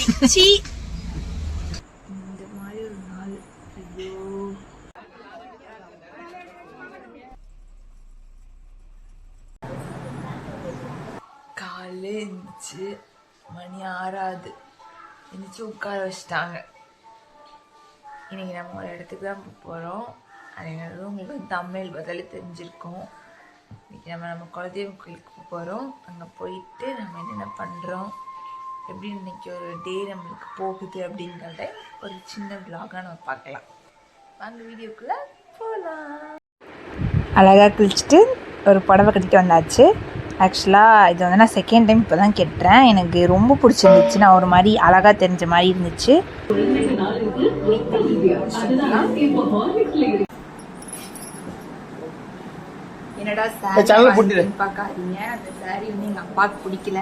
ஆயிடுச்சு. இந்த மாதிரி ஒரு நாள். ஐயோ, காலையில் இருந்துச்சு, மணி 6 இருந்துச்சு, உட்கார வச்சுட்டாங்க. இன்னைக்கு நம்ம ஒரு இடத்துக்கு தான் போகிறோம். அது எங்களுக்கு வந்து தமிழ் பதில் தெரிஞ்சிருக்கோம். இன்னைக்கு நம்ம குலதெய்வம் கோயிலுக்கு போகிறோம். அங்கே போயிட்டு நம்ம என்னென்ன பண்ணுறோம், எப்படி இன்னைக்கு ஒரு டே நம்மளுக்கு போகுது அப்படிங்கிறத ஒரு சின்ன விலாகாக நம்ம பார்க்கலாம். வாங்க வீடியோக்குள்ளே போகலாம். அழகாக குளிச்சுட்டு ஒரு புடவை கட்டிட்டு வந்தாச்சு. ஆக்சுவலாக இது வந்து நான் செகண்ட் டைம் இப்போ தான் கட்டுறேன். எனக்கு ரொம்ப பிடிச்சிருந்துச்சு. நான் ஒரு மாதிரி அழகாக தெரிஞ்ச மாதிரி இருந்துச்சு. என்னடா சாரி பார்க்காதீங்க, அந்த சாரி வந்து எங்கள் அப்பாவுக்கு பிடிக்கல,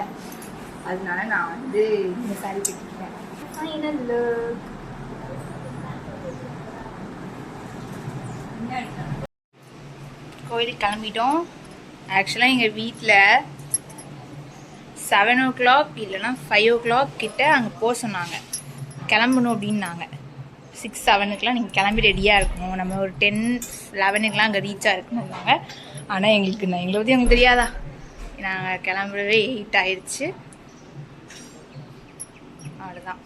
அதனால நான் வந்து இந்த சாரி கட்டிக்கிட்டேன். கோயிலுக்கு கிளம்பிட்டோம். ஆக்சுவலாக எங்கள் வீட்டில் 7 o'clock இல்லைன்னா 5 o'clock கிட்ட அங்கே போக சொன்னாங்க, கிளம்பணும் அப்படின்னாங்க. 6-7 நீங்கள் கிளம்பி ரெடியாக இருக்கணும், நம்ம ஒரு 10-11 அங்கே ரீச்சாக இருக்கணும்னாங்க. ஆனால் எங்களை பற்றி எனக்கு தெரியாதா, நாங்கள் கிளம்புறவே 8 ஆயிடுச்சு. அவ்வளோதான்.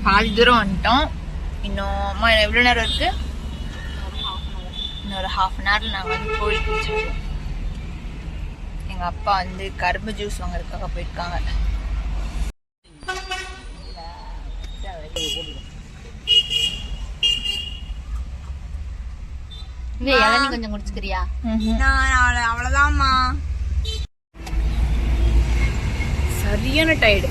பாதி தூரம் வந்துட்டோம். இன்னும் எவ்வளோ நேரம் இருக்கு? இன்னொரு 1/2 an hour நாங்கள் வந்து கோயிலுக்கு வச்சுருக்கோம். எங்கள் அப்பா வந்து கரும்பு ஜூஸ் வாங்குறதுக்காக போயிருக்காங்க. இளநீ கொஞ்சம் குடிச்சுக்கிறியா? அவ்வளோதான்மா. சரியான டயர்டு.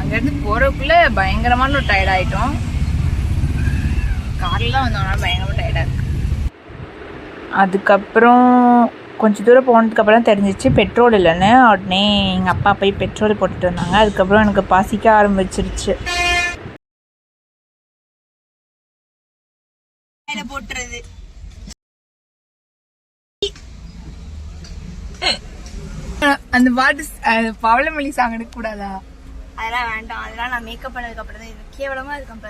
அங்கேருந்து போகிறதுக்குள்ளே பயங்கரமான ஒரு டயர்ட் ஆகிட்டோம். காரில் தான் வந்தோம்னா பயங்கரமாக டயர்டாக இருக்கு. அதுக்கப்புறம் கொஞ்சம் தூரம் போனதுக்கப்புறம் தெரிஞ்சிச்சு பெட்ரோல் இல்லைன்னு. உடனே எங்கள் அப்பா போய் பெட்ரோல் போட்டுட்டு வந்தாங்க. அதுக்கப்புறம் எனக்கு பசிக்க ஆரம்பிச்சிருச்சு. போட்டுறது அந்த பாட்டு பவளமல்லி சாங் எடுக்க கூடாதா? அதெல்லாம் வேண்டாம், அதெல்லாம் நான் மேக்கப் பண்ணதுக்கு அப்புறம் தான் இது கேவலமா இருக்கும்.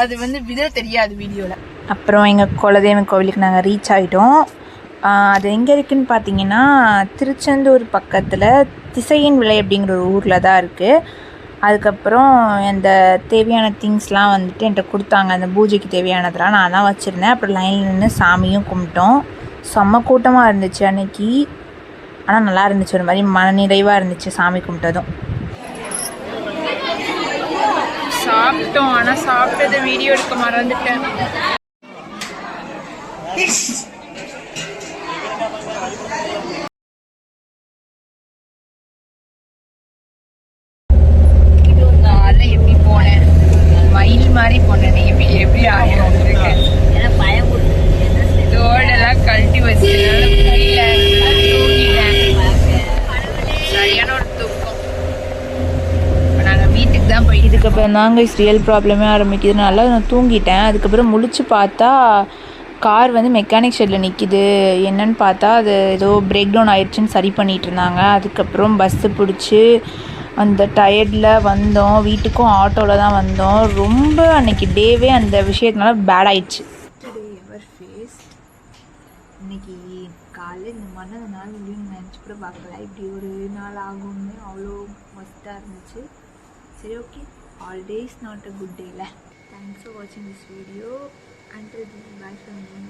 அது வந்து வித தெரியாது வீடியோல. அப்புறம் எங்க குலதெய்வம் கோவிலுக்கு நாங்கள் ரீச் ஆகிட்டோம். அது எங்கே இருக்குதுன்னு பார்த்தீங்கன்னா திருச்செந்தூர் பக்கத்தில் திசையின் விலை அப்படிங்கிற ஒரு ஊரில் தான் இருக்குது. அதுக்கப்புறம் இந்த தேவையான திங்ஸ்லாம் வந்துட்டு என்கிட்ட கொடுத்தாங்க. அந்த பூஜைக்கு தேவையானதெல்லாம் நான் தான் வச்சுருந்தேன். அப்புறம் லைனில் நின்று சாமியும் கும்பிட்டோம். செம்ம கூட்டமாக இருந்துச்சு அன்னைக்கு. ஆனால் நல்லா இருந்துச்சு, ஒரு மாதிரி மனநிறைவாக இருந்துச்சு சாமி கும்பிட்டதும். சாப்பிட்டோம், ஆனால் சாப்பிட்டது வீடியோ எடுக்க மறந்துட்டேன். எப்படி போனேன், மயில் மாதிரி போனேன். எப்படி ஆயிரம் பயம் தோடெல்லாம் கழட்டி வச்சுனால முடியல, தூங்கிட்டேன். சரியான ஒரு தூக்கம். இப்போ நாங்கள் வீட்டுக்கு தான் போய் இதுக்கப்புறம் தாங்க ரியல் ப்ராப்ளமே ஆரம்பிக்குதுனால நான் தூங்கிட்டேன். அதுக்கப்புறம் முழிச்சு பார்த்தா கார் வந்து மெக்கானிக் ஷெட்டில் நிற்கிது. என்னன்னு பார்த்தா அது ஏதோ பிரேக் டவுன் ஆயிடுச்சுன்னு சரி பண்ணிகிட்டு இருந்தாங்க. அதுக்கப்புறம் பஸ்ஸு பிடிச்சி அந்த டயர்டில் வந்தோம். வீட்டுக்கும் ஆட்டோவில் தான் வந்தோம். ரொம்ப அன்றைக்கி டேவே அந்த விஷயத்தினால பேட் ஆயிடுச்சு. இன்னைக்கு காலையில் இந்த மாதிரி நாள் இல்லைன்னு நினச்சி கூட பார்க்கல. இப்படி ஒரு நாள் ஆகும்னு அவ்வளோ மஸ்ட்டாக இருந்துச்சு. சரி, okay, all day is not a good டேல. தேங்க்ஸ் ஃபார் வாட்சிங் this video. Until then, bye from me.